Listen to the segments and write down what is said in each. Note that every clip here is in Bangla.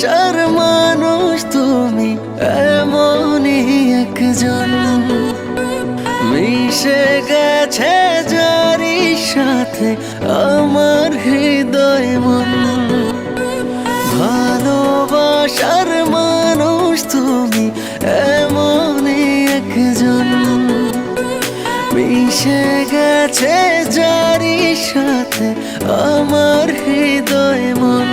ভালোবাসার মানুষ তুমি এমনই একজন, মিশে গেছে যারি সাথে আমার হৃদয় মন। ভালোবাসার মানুষ তুমি এমনই একজন, মিশে গেছে যারি সাথে আমার হৃদয় মন।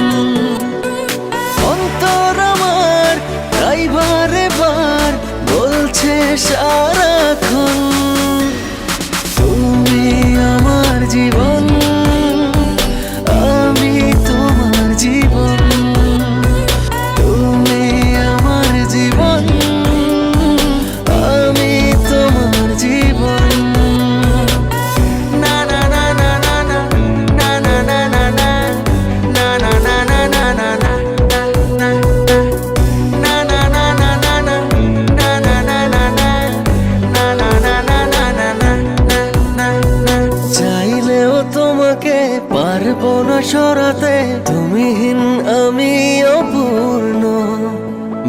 অন্তর আমার তাই বারে বার বলছে সারাক্ষণ, তুমি আমার জীবন, আমি তোমার জীবন। তুমি আমার জীবন, আমি তোমার জীবন। না না না না না না না না না না না না না না না না না। চাইলেও তোমাকে পারবো না সরাতে, তুমিহীন আমি অপূর্ণ।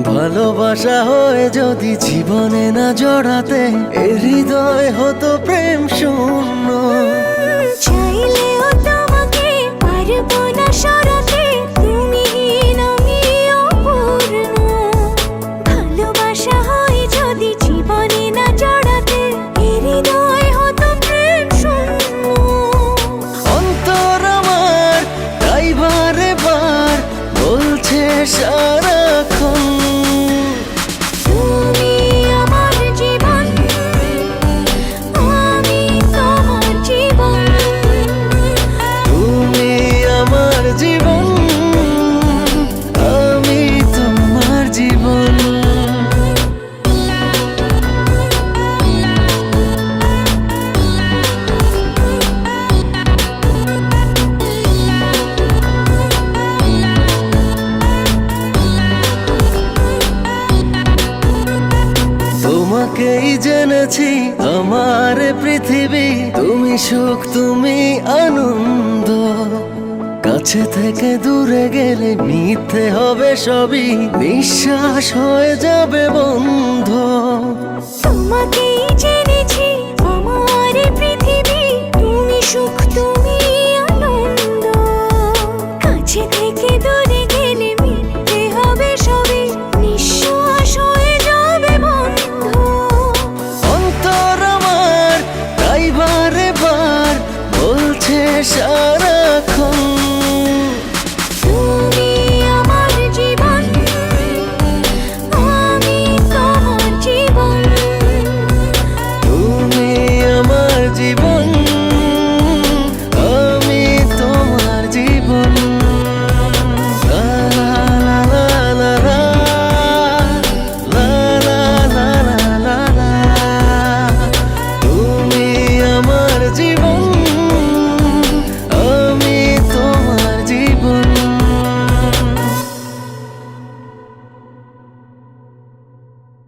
ভালোবাসা হয়ে যদি জীবনে না জড়াতে, এ হৃদয় হতো প্রেম শূন্য। চাইলেও তোমাকে পারবো না সরাতে, তুমিহীন আমি অপূর্ণ। ভালোবাসা হয় যদি জীবনে না জড়াতে, এ হৃদয় হতো প্রেম শূন্য। অন্তর আমার তাই বারে বার বলছে সারাক্ষণ, তুমি আমার জীবন, আমি তোমার জীবন। তুমি আমার জীবন, আমি তোমার জীবন। তোমাকেই জেনেছি আমার পৃথিবী, তুমি সুখ তুমি আনন্দ। কাছে থেকে দূরে গেলে মিথ্যে হবে সবই, নিঃশ্বাস হয়ে যাবে বন্ধ। তোমাকেই জেনে